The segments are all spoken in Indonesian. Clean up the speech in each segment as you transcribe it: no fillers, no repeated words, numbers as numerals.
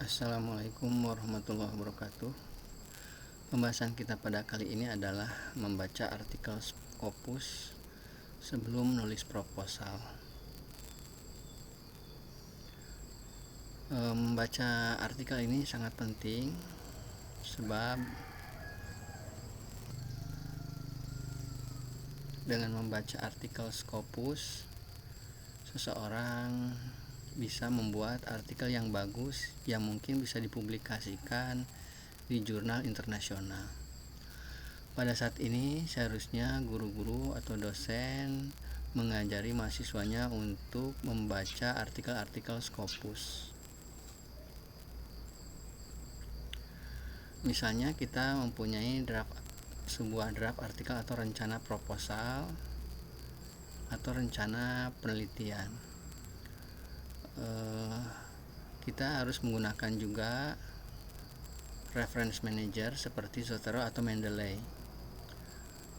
Assalamualaikum warahmatullahi wabarakatuh. Pembahasan kita pada kali ini adalah membaca artikel Scopus sebelum menulis proposal. Membaca artikel ini sangat penting sebab dengan membaca artikel Scopus seseorang bisa membuat artikel yang bagus yang mungkin bisa dipublikasikan di jurnal internasional. Pada saat ini seharusnya guru-guru atau dosen mengajari mahasiswanya untuk membaca artikel-artikel Scopus. Misalnya kita mempunyai sebuah draft artikel atau rencana proposal atau rencana penelitian. Kita harus menggunakan juga reference manager seperti Zotero atau Mendeley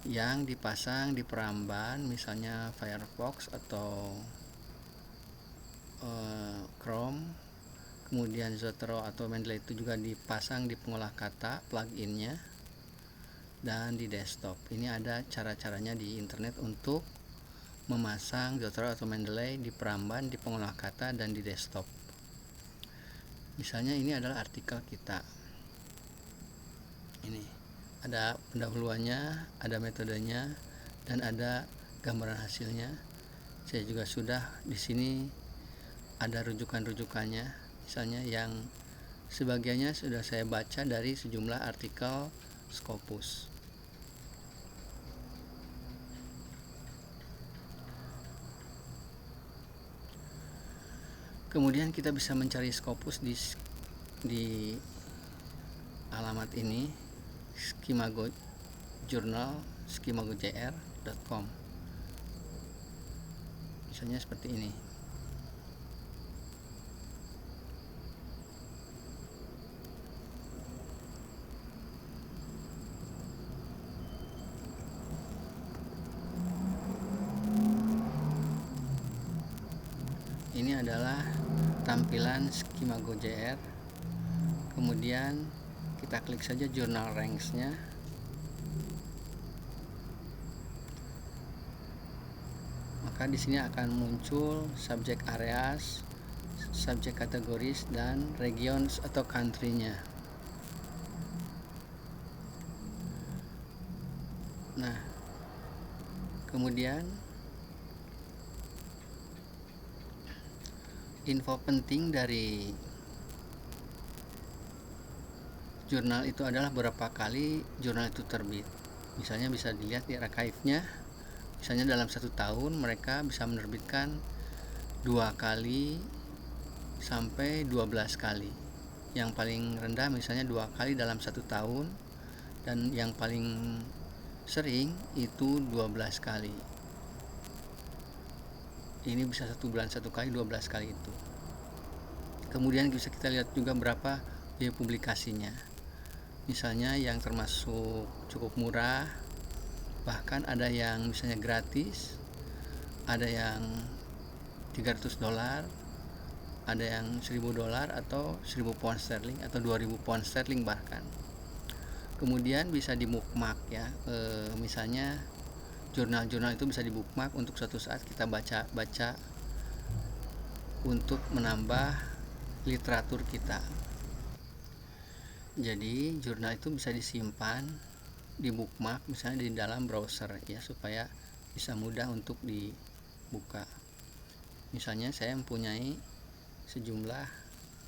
yang dipasang di peramban, misalnya Firefox atau Chrome. Kemudian Zotero atau Mendeley itu juga dipasang di pengolah kata pluginnya dan di desktop. Ini ada cara-caranya di internet untuk memasang Zotero atau Mendeley di peramban, di pengolah kata, dan di desktop. Misalnya ini adalah artikel kita. Ini ada pendahuluannya, ada metodenya, dan ada gambaran hasilnya. Saya juga sudah di sini ada rujukan-rujukannya. Misalnya yang sebagiannya sudah saya baca dari sejumlah artikel Scopus. Kemudian kita bisa mencari Scopus di alamat ini, Skimago Journal, skimagojr.com. Misalnya seperti ini. Ini adalah tampilan Skimago JR. Kemudian kita klik saja jurnal ranks-nya. Maka di sini akan muncul subject areas, subject categories, dan regions atau country-nya. Nah, kemudian info penting dari jurnal itu adalah berapa kali jurnal itu terbit. Misalnya bisa dilihat di archive-nya. Misalnya dalam 1 tahun mereka bisa menerbitkan 2 kali sampai 12 kali. Yang paling rendah misalnya 2 kali dalam 1 tahun, dan yang paling sering itu 12 kali. Ini bisa 1 bulan 1 kali, 12 kali itu. Kemudian bisa kita lihat juga berapa biaya publikasinya. Misalnya yang termasuk cukup murah, bahkan ada yang misalnya gratis, ada yang $300, ada yang $1.000 atau 1.000 pound sterling atau 2.000 pound sterling bahkan. Kemudian bisa di bookmark ya. Misalnya jurnal-jurnal itu bisa di bookmark untuk suatu saat kita baca untuk menambah literatur kita. Jadi jurnal itu bisa disimpan di bookmark misalnya di dalam browser ya, supaya bisa mudah untuk dibuka. Misalnya saya mempunyai sejumlah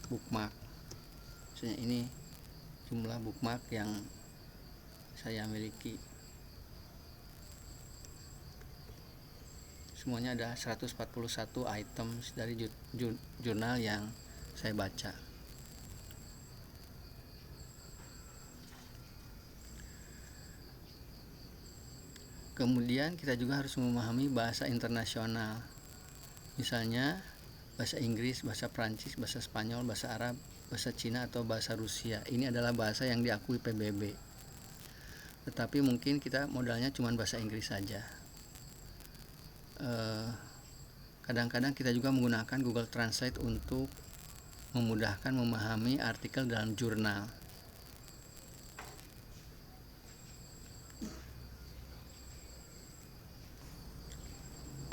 bookmark. Misalnya ini jumlah bookmark yang saya miliki. Semuanya ada 141 item dari jurnal yang saya baca. Kemudian kita juga harus memahami bahasa internasional. Misalnya bahasa Inggris, bahasa Prancis, bahasa Spanyol, bahasa Arab, bahasa Cina, atau bahasa Rusia. Ini adalah bahasa yang diakui PBB. Tetapi mungkin kita modalnya cuma bahasa Inggris saja. Kadang-kadang kita juga menggunakan Google Translate untuk memudahkan memahami artikel dalam jurnal.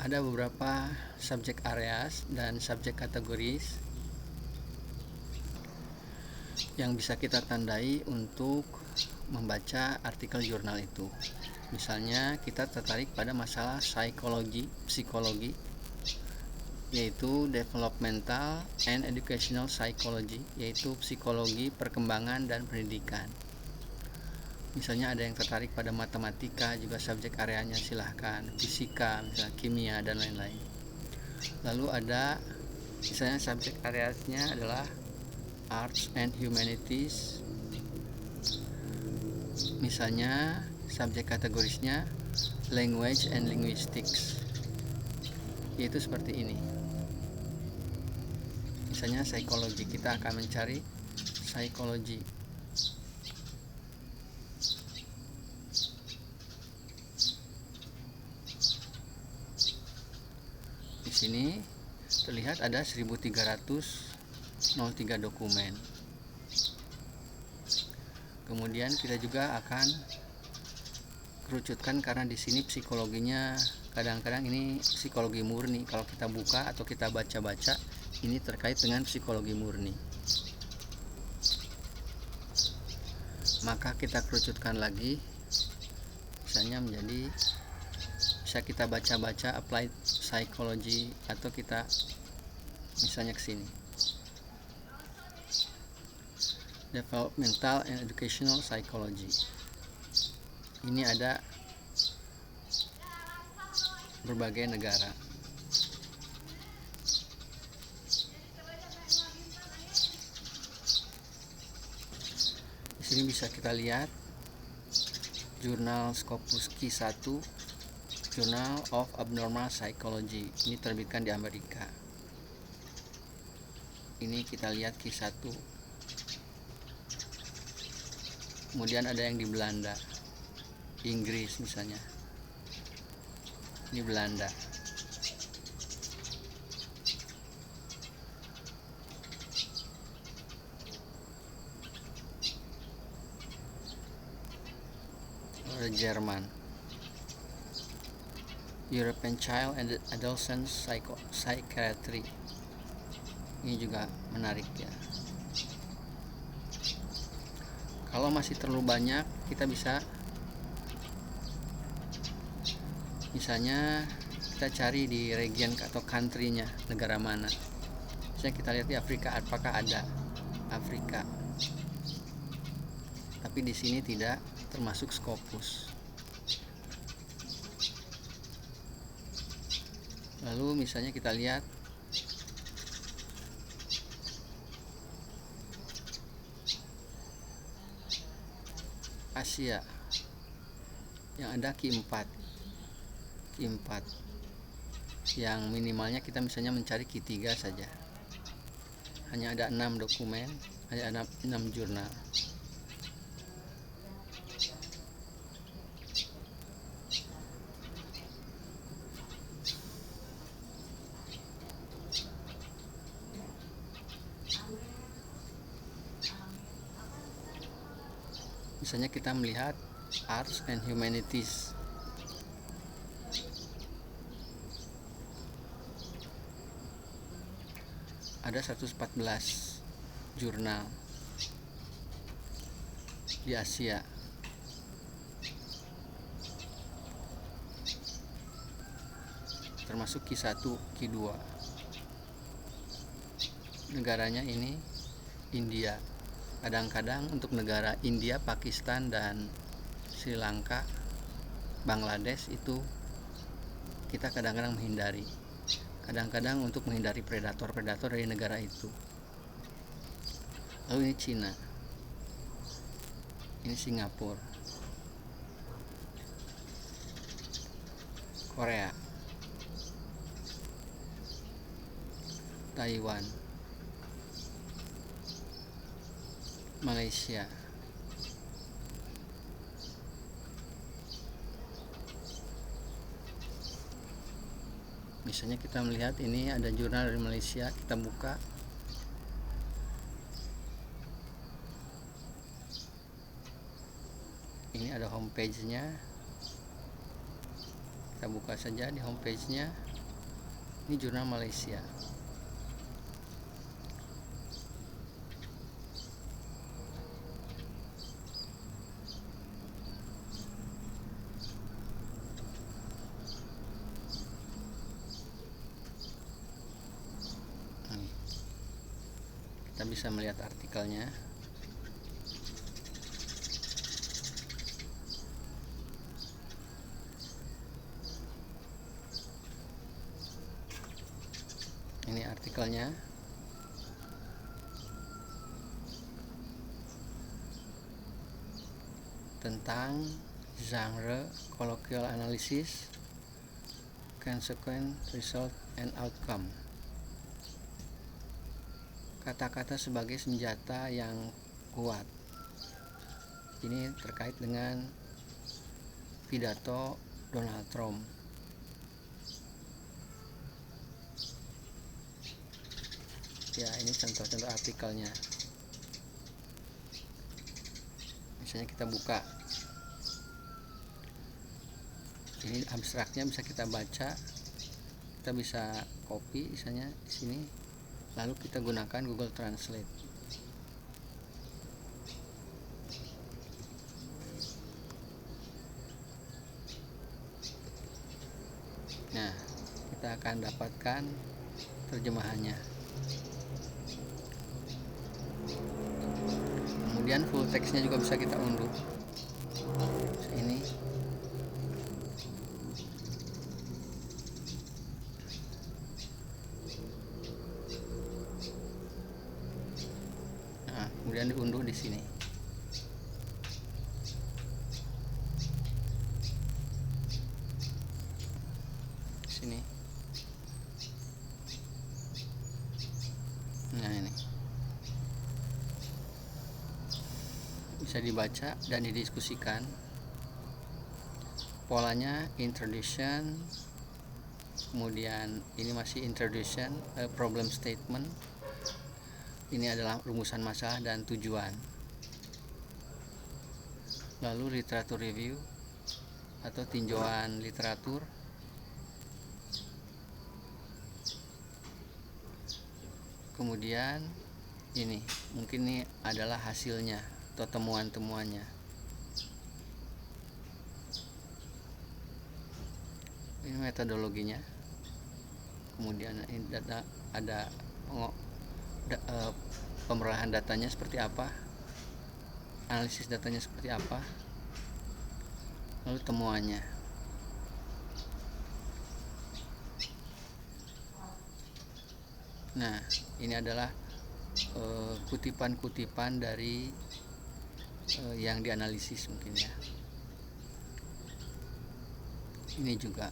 Ada beberapa subject areas dan subject categories yang bisa kita tandai untuk membaca artikel jurnal itu. Misalnya kita tertarik pada masalah psikologi, yaitu developmental and educational psychology, yaitu psikologi perkembangan dan pendidikan. Misalnya ada yang tertarik pada matematika, juga subjek areanya silahkan, fisika, misalnya kimia dan lain-lain. Lalu ada misalnya subjek areanya adalah arts and humanities, misalnya subjek kategorisnya language and linguistics, yaitu seperti ini. Misalnya psikologi, kita akan mencari psikologi. Di sini terlihat ada 1303 dokumen. Kemudian kita juga akan kerucutkan karena di sini psikologinya kadang-kadang ini psikologi murni. Kalau kita buka atau kita baca-baca, ini terkait dengan psikologi murni. Maka kita kerucutkan lagi, misalnya menjadi bisa kita baca-baca applied psychology, atau kita misalnya ke sini developmental and educational psychology. Ini ada berbagai negara. Di sini bisa kita lihat jurnal Scopus Q1, Journal of Abnormal Psychology. Ini terbitkan di Amerika. Ini kita lihat Q1. Kemudian ada yang di Belanda, Inggris misalnya. Ini Belanda. Ada Jerman, European Child and Adolescent Psychiatry. Ini juga menarik ya. Kalau masih terlalu banyak, kita bisa misalnya kita cari di region atau country-nya, negara mana. Misalnya kita lihat di Afrika, apakah ada Afrika. Tapi di sini tidak termasuk Scopus. Lalu misalnya kita lihat Asia, yang ada Q4, yang minimalnya kita misalnya mencari Q3 saja. Hanya ada 6 dokumen, hanya ada 6 jurnal. Misalnya kita melihat Arts and Humanities. Ada 114 jurnal di Asia. Termasuk Q1, Q2. Negaranya ini India. Kadang-kadang untuk negara India, Pakistan, dan Sri Lanka, Bangladesh itu kita kadang-kadang menghindari. Kadang-kadang untuk menghindari predator-predator dari negara itu. Lalu ini Cina. Ini Singapura. Korea. Taiwan. Malaysia. Misalnya kita melihat ini ada jurnal dari Malaysia, kita buka. Ini ada homepage-nya, kita buka saja di homepage-nya. Ini jurnal Malaysia. Kita bisa melihat artikelnya. Ini artikelnya. Tentang genre colloquial analysis, consequence, result, and outcome. Kata-kata sebagai senjata yang kuat. Ini terkait dengan pidato Donald Trump. Ya, ini contoh-contoh artikelnya. Misalnya kita buka, ini abstraknya bisa kita baca, kita bisa copy misalnya di sini, lalu kita gunakan Google Translate. Nah, kita akan dapatkan terjemahannya. Kemudian full text-nya juga bisa kita unduh. Ini nah, kemudian diunduh di sini. Sini. Nah, ini bisa dibaca dan didiskusikan. Polanya introduction, kemudian ini masih introduction, problem statement, ini adalah rumusan masalah dan tujuan, lalu literatur review atau tinjauan literatur, kemudian ini mungkin ini adalah hasilnya atau temuan-temuannya. Ini metodologinya. Kemudian ini ada pemerahan datanya seperti apa, analisis datanya seperti apa, lalu temuannya. Nah, ini adalah kutipan-kutipan dari yang dianalisis mungkin ya. Ini juga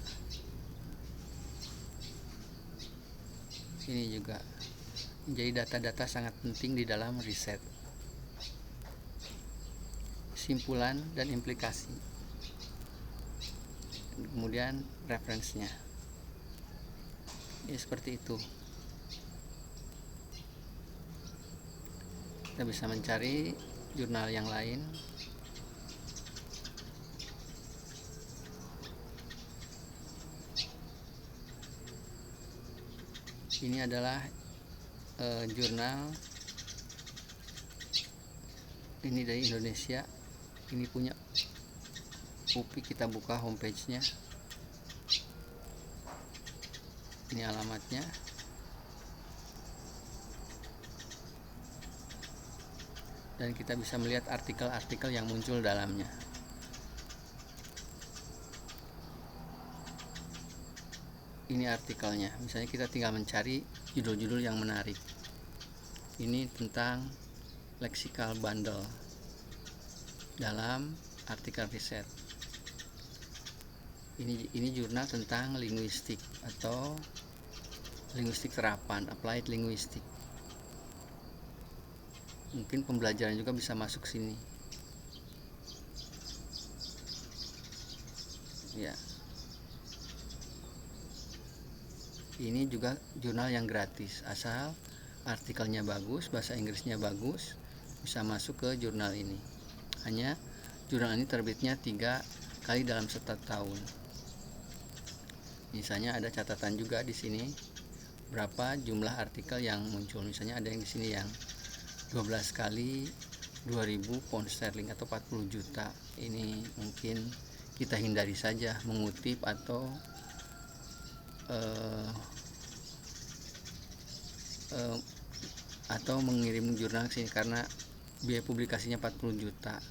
jadi data-data sangat penting di dalam riset. Simpulan dan implikasi, kemudian referensinya. Ya, seperti itu. Kita bisa mencari jurnal yang lain. Ini adalah jurnal ini dari Indonesia. Ini punya UPI, kita buka homepage-nya. Ini alamatnya. Dan kita bisa melihat artikel-artikel yang muncul dalamnya. Ini artikelnya, misalnya kita tinggal mencari judul-judul yang menarik. Ini tentang lexical bundle dalam artikel riset. Ini jurnal tentang linguistik atau linguistik terapan, applied linguistik. Mungkin pembelajaran juga bisa masuk sini. Ya. Ini juga jurnal yang gratis, asal artikelnya bagus, bahasa Inggrisnya bagus, bisa masuk ke jurnal ini. Hanya Jurnal ini terbitnya 3 kali dalam setahun. Misalnya ada catatan juga di sini berapa jumlah artikel yang muncul. Misalnya ada yang di sini yang 12 kali 2000 pound sterling atau 40 juta. Ini mungkin kita hindari saja mengutip atau mengirim jurnal ke sini karena biaya publikasinya 40 juta.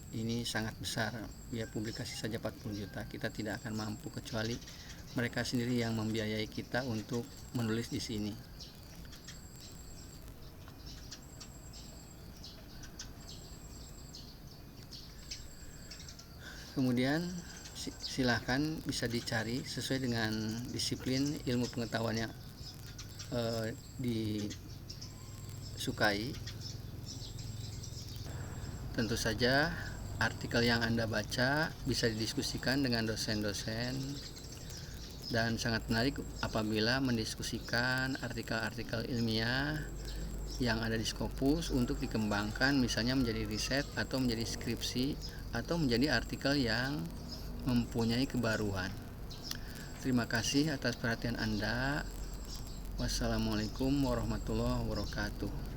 Ini sangat besar, biaya publikasi saja 40 juta. Kita tidak akan mampu kecuali mereka sendiri yang membiayai kita untuk menulis di sini. Kemudian silahkan bisa dicari sesuai dengan disiplin ilmu pengetahuan yang disukai. Tentu saja artikel yang Anda baca bisa didiskusikan dengan dosen-dosen, dan sangat menarik apabila mendiskusikan artikel-artikel ilmiah yang ada di Scopus untuk dikembangkan, misalnya menjadi riset atau menjadi skripsi atau menjadi artikel yang mempunyai kebaruan. Terima kasih atas perhatian Anda. Wassalamualaikum warahmatullahi wabarakatuh.